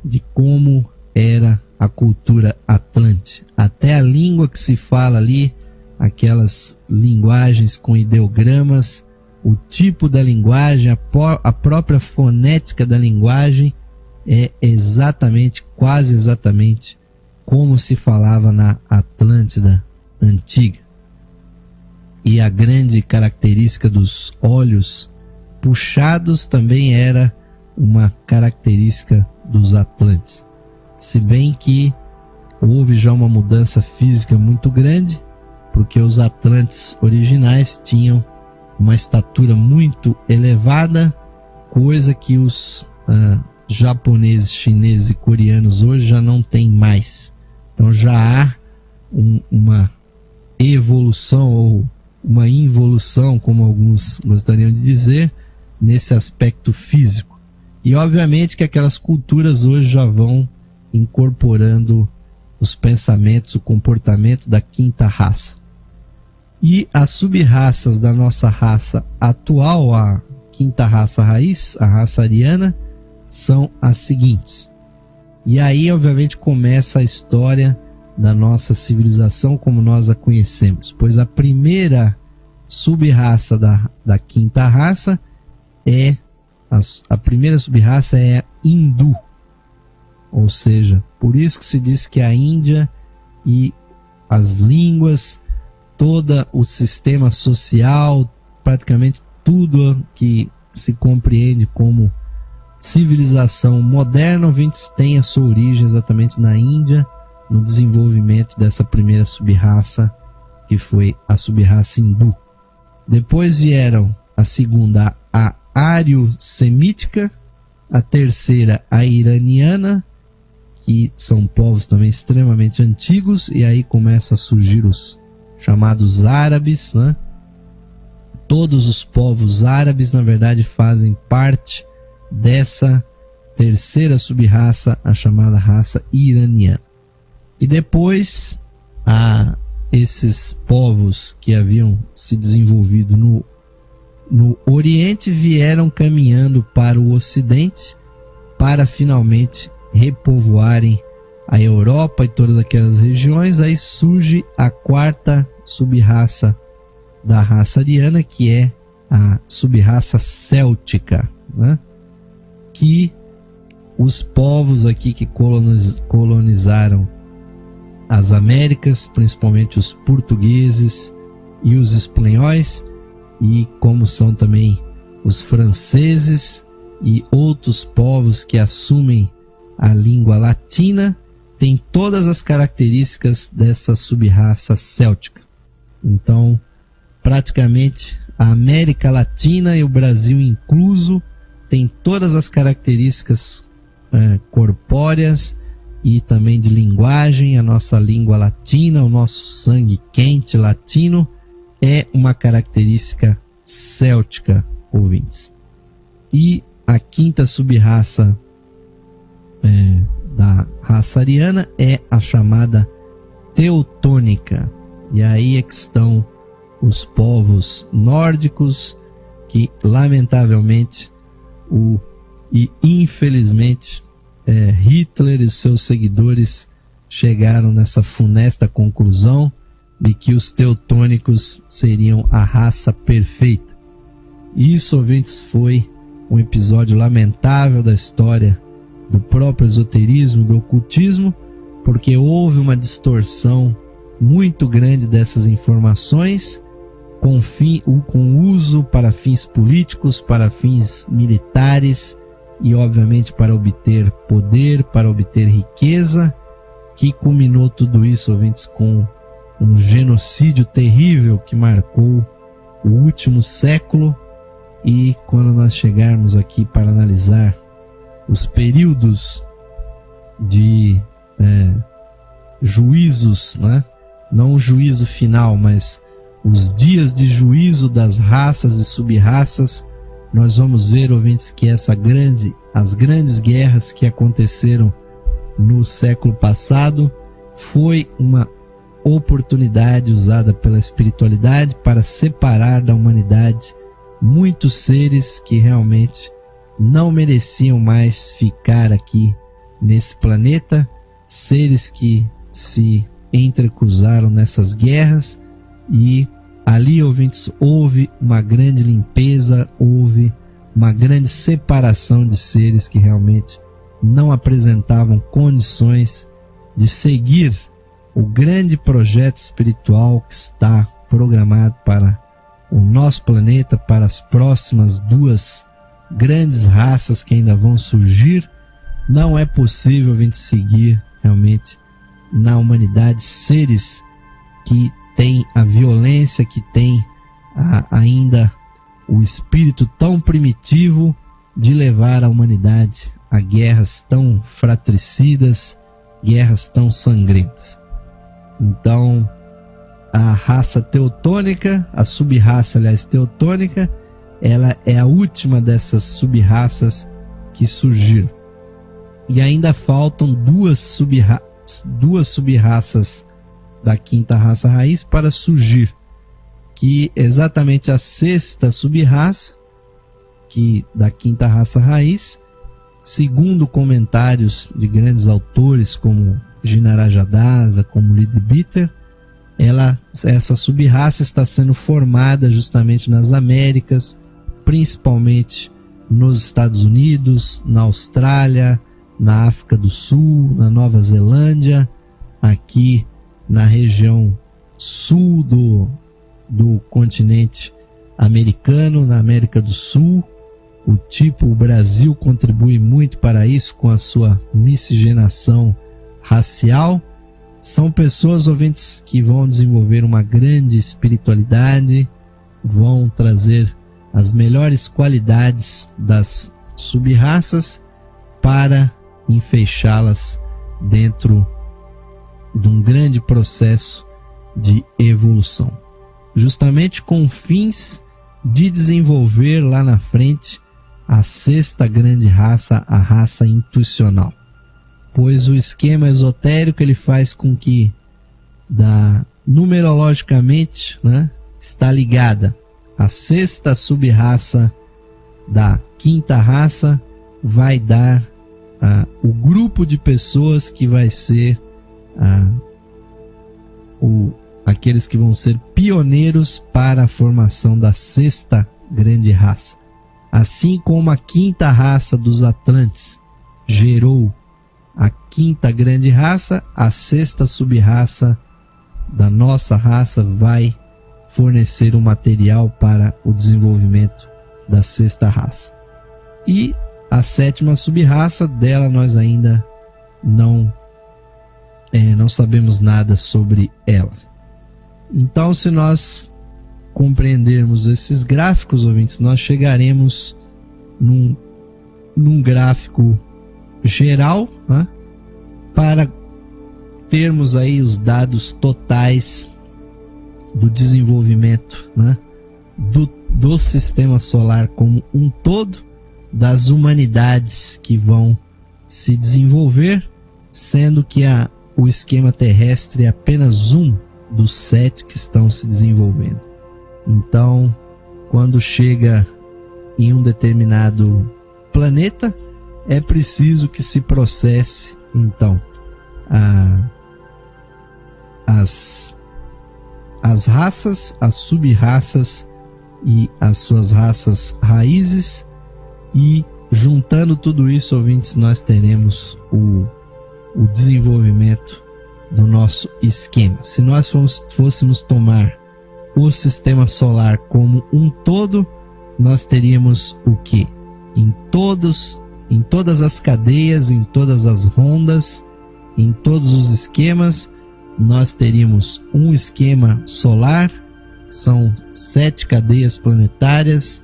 de como era a cultura atlante. Até a língua que se fala ali, aquelas linguagens com ideogramas, o tipo da linguagem, a própria fonética da linguagem é quase exatamente como se falava na Atlântida antiga. E a grande característica dos olhos puxados também era uma característica dos atlantes. Se bem que houve já uma mudança física muito grande, porque os atlantes originais tinham uma estatura muito elevada, coisa que os japoneses, chineses e coreanos hoje já não têm mais. Então já há uma evolução ou uma involução, como alguns gostariam de dizer, nesse aspecto físico. E obviamente que aquelas culturas hoje já vão incorporando os pensamentos, o comportamento da quinta raça. E as sub-raças da nossa raça atual, a quinta raça raiz, a raça ariana, são as seguintes. E aí, obviamente, começa a história da nossa civilização como nós a conhecemos, pois a primeira sub-raça da quinta raça a primeira sub-raça é a hindu, ou seja, por isso que se diz que a Índia e as línguas, todo o sistema social, praticamente tudo que se compreende como civilização moderna, ouvintes, tem a sua origem exatamente na Índia, no desenvolvimento dessa primeira sub-raça, que foi a sub-raça hindu. Depois vieram a segunda, a ário-semítica, a terceira, a iraniana, que são povos também extremamente antigos, e aí começam a surgir os chamados árabes, né? Todos os povos árabes, na verdade, fazem parte dessa terceira sub-raça, a chamada raça iraniana. E depois, esses povos que haviam se desenvolvido no Oriente vieram caminhando para o Ocidente para finalmente repovoarem a Europa e todas aquelas regiões. Aí surge a quarta sub-raça da raça ariana, que é a sub-raça céltica, né? Que os povos aqui que colonizaram as Américas, principalmente os portugueses e os espanhóis, e como são também os franceses e outros povos que assumem a língua latina, tem todas as características dessa sub-raça céltica. Então, praticamente a América Latina e o Brasil incluso tem todas as características corpóreas e também de linguagem. A nossa língua latina, o nosso sangue quente latino é uma característica céltica, ouvintes. E a quinta sub-raça da raça ariana é a chamada teutônica. E aí é que estão os povos nórdicos que, lamentavelmente e infelizmente, Hitler e seus seguidores chegaram nessa funesta conclusão de que os teutônicos seriam a raça perfeita. Isso, ouvintes, foi um episódio lamentável da história do próprio esoterismo, do ocultismo, porque houve uma distorção muito grande dessas informações com uso para fins políticos, para fins militares e, obviamente, para obter poder, para obter riqueza, que culminou tudo isso, ouvintes, com um genocídio terrível que marcou o último século. E quando nós chegarmos aqui para analisar os períodos de juízos, né? Não o juízo final, mas os dias de juízo das raças e sub-raças, nós vamos ver, ouvintes, que as grandes guerras que aconteceram no século passado foi uma oportunidade usada pela espiritualidade para separar da humanidade muitos seres que realmente não mereciam mais ficar aqui nesse planeta, seres que se entrecruzaram nessas guerras, e ali, ouvintes, houve uma grande limpeza, houve uma grande separação de seres que realmente não apresentavam condições de seguir o grande projeto espiritual que está programado para o nosso planeta, para as próximas 2 grandes raças que ainda vão surgir. Não é possível a gente seguir realmente na humanidade seres que têm a violência, que têm ainda o espírito tão primitivo de levar a humanidade a guerras tão fratricidas, guerras tão sangrentas. Então, a raça teutônica, a sub-raça, aliás, teutônica, ela é a última dessas sub-raças que surgiram. E ainda faltam 2 sub-raças da 5ª raça raiz para surgir, que exatamente a 6ª sub-raça, que da 5ª raça raiz, segundo comentários de grandes autores como Ginarajadasa, como Leadbeater, essa sub-raça está sendo formada justamente nas Américas, principalmente nos Estados Unidos, na Austrália, na África do Sul, na Nova Zelândia, aqui na região sul do continente americano, na América do Sul. O Brasil contribui muito para isso com a sua miscigenação racial. São pessoas, ouvintes, que vão desenvolver uma grande espiritualidade, vão trazer as melhores qualidades das sub-raças para enfeixá-las dentro de um grande processo de evolução, justamente com fins de desenvolver lá na frente a 6ª grande raça, a raça intuicional. Pois o esquema esotérico ele faz com que, numerologicamente, né, está ligada a 6ª sub-raça da 5ª raça, vai dar o grupo de pessoas que vai ser aqueles que vão ser pioneiros para a formação da 6ª grande raça. Assim como a 5ª raça dos Atlantes gerou a 5ª grande raça, a 6ª sub-raça da nossa raça vai fornecer um material para o desenvolvimento da 6ª raça. E a 7ª sub-raça, dela nós ainda não sabemos nada sobre elas. Então, se nós compreendermos esses gráficos, ouvintes, nós chegaremos num gráfico geral, né, para termos aí os dados totais do desenvolvimento, né, do sistema solar como um todo, das humanidades que vão se desenvolver, sendo que o esquema terrestre é apenas um dos 7 que estão se desenvolvendo. Então, quando chega em um determinado planeta, é preciso que se processe então as raças, as sub-raças e as suas raças raízes, e juntando tudo isso, ouvintes, nós teremos o desenvolvimento do nosso esquema. Se nós fôssemos tomar o sistema solar como um todo, nós teríamos o quê? Em todas as cadeias, em todas as rondas, em todos os esquemas, nós teríamos um esquema solar, são 7 cadeias planetárias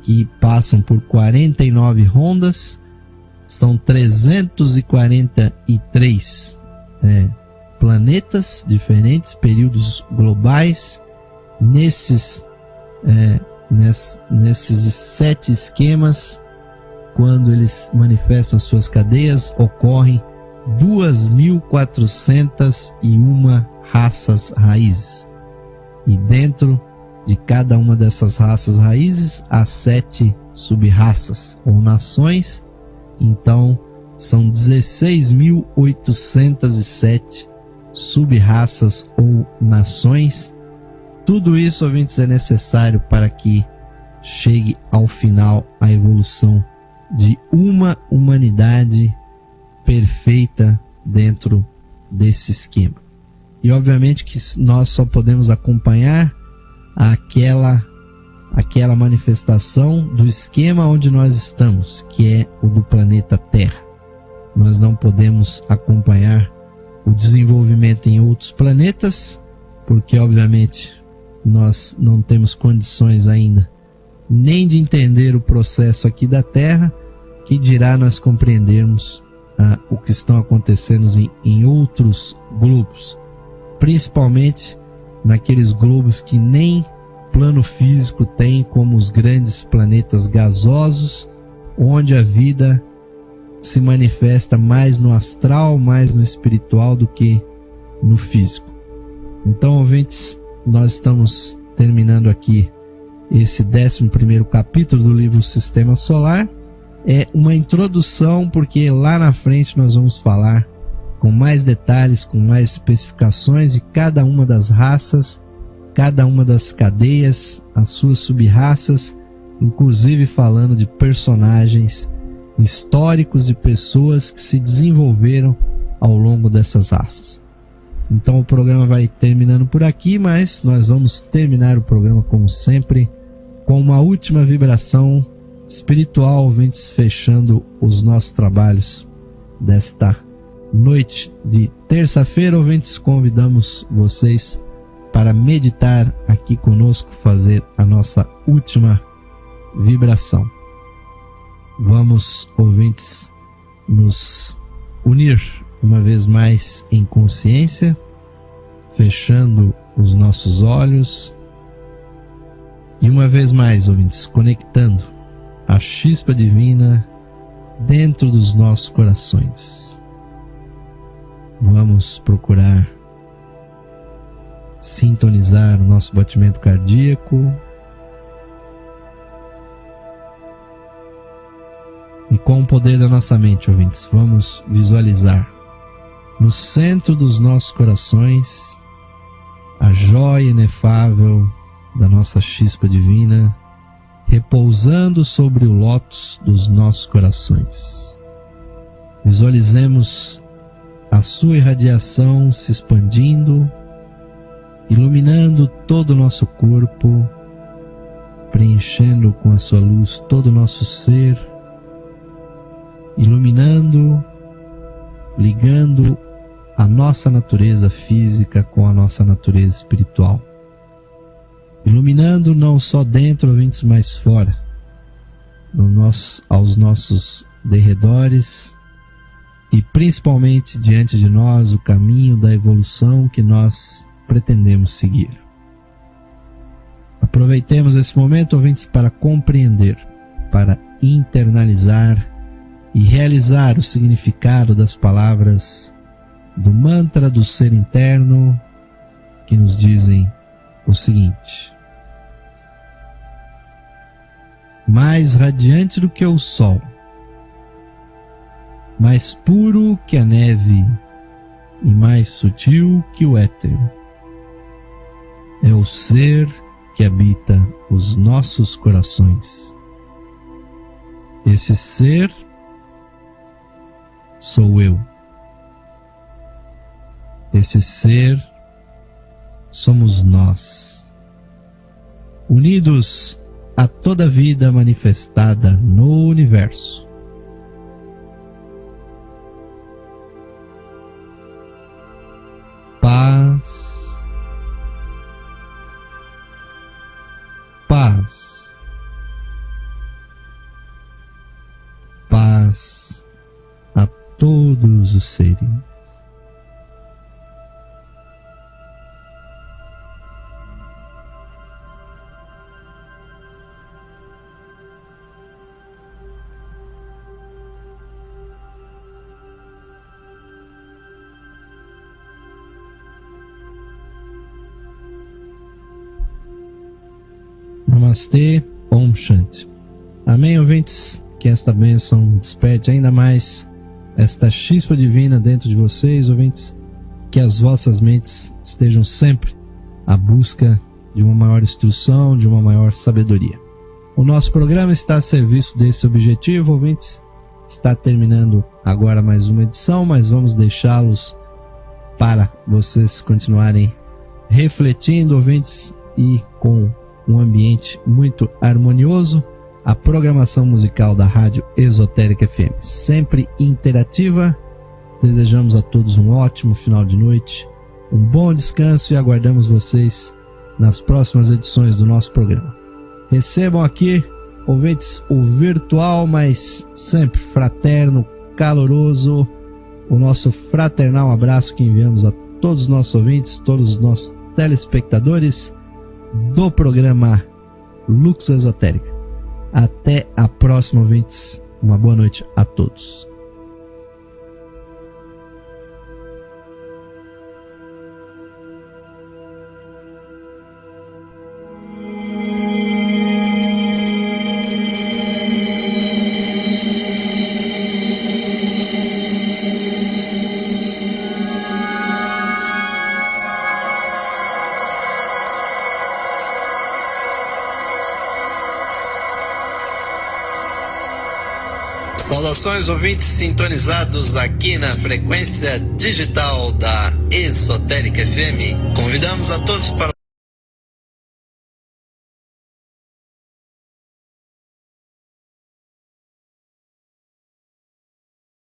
que passam por 49 rondas, são 343 planetas diferentes, períodos globais. Nesses 7 esquemas, quando eles manifestam suas cadeias, ocorrem 2.401 raças raízes. E dentro de cada uma dessas raças raízes há 7 sub-raças ou nações. Então são 16.807 sub-raças ou nações. Tudo isso, ouvintes, é necessário para que chegue ao final a evolução de uma humanidade perfeita dentro desse esquema. E obviamente que nós só podemos acompanhar aquela manifestação do esquema onde nós estamos, que é o do planeta Terra. Nós não podemos acompanhar o desenvolvimento em outros planetas, porque obviamente nós não temos condições ainda nem de entender o processo aqui da Terra, que dirá nós compreendermos o que estão acontecendo em outros globos, principalmente naqueles globos que nem plano físico tem, como os grandes planetas gasosos, onde a vida se manifesta mais no astral, mais no espiritual do que no físico. Então, ouvintes, nós estamos terminando aqui esse 11º capítulo do livro Sistema Solar. É uma introdução, porque lá na frente nós vamos falar com mais detalhes, com mais especificações de cada uma das raças, cada uma das cadeias, as suas sub-raças, inclusive falando de personagens históricos, de pessoas que se desenvolveram ao longo dessas raças. Então o programa vai terminando por aqui, mas nós vamos terminar o programa, como sempre, com uma última vibração espiritual, ouvintes, fechando os nossos trabalhos desta noite de terça-feira. Ouvintes, convidamos vocês para meditar aqui conosco, fazer a nossa última vibração. Vamos, ouvintes, nos unir uma vez mais em consciência, fechando os nossos olhos e uma vez mais, ouvintes, conectando a chispa divina dentro dos nossos corações. Vamos procurar sintonizar o nosso batimento cardíaco e, com o poder da nossa mente, ouvintes, vamos visualizar no centro dos nossos corações a joia inefável da nossa chispa divina, repousando sobre o lótus dos nossos corações. Visualizemos a sua irradiação se expandindo, iluminando todo o nosso corpo, preenchendo com a sua luz todo o nosso ser, iluminando, ligando a nossa natureza física com a nossa natureza espiritual. Iluminando não só dentro, ouvintes, mas fora, aos nossos derredores e principalmente diante de nós, o caminho da evolução que nós pretendemos seguir. Aproveitemos esse momento, ouvintes, para compreender, para internalizar e realizar o significado das palavras do mantra do ser interno, que nos dizem o seguinte: mais radiante do que o sol, mais puro que a neve e mais sutil que o éter, é o ser que habita os nossos corações. Esse ser sou eu. Esse ser somos nós, unidos a toda vida manifestada no universo. Paz, paz, paz a todos os seres. Namastê, Om Shanti. Amém, ouvintes? Que esta bênção desperte ainda mais esta chispa divina dentro de vocês, ouvintes. Que as vossas mentes estejam sempre à busca de uma maior instrução, de uma maior sabedoria. O nosso programa está a serviço desse objetivo, ouvintes. Está terminando agora mais uma edição, mas vamos deixá-los para vocês continuarem refletindo, ouvintes, e com um ambiente muito harmonioso. A programação musical da Rádio Esotérica FM, sempre interativa. Desejamos a todos um ótimo final de noite, um bom descanso e aguardamos vocês nas próximas edições do nosso programa. Recebam aqui, ouvintes, o virtual, mas sempre fraterno, caloroso, o nosso fraternal abraço que enviamos a todos os nossos ouvintes, todos os nossos telespectadores do programa Lux Esotérica. Até a próxima, ouvintes. Uma boa noite a todos. Saudações, ouvintes sintonizados aqui na frequência digital da Esotérica FM. Convidamos a todos para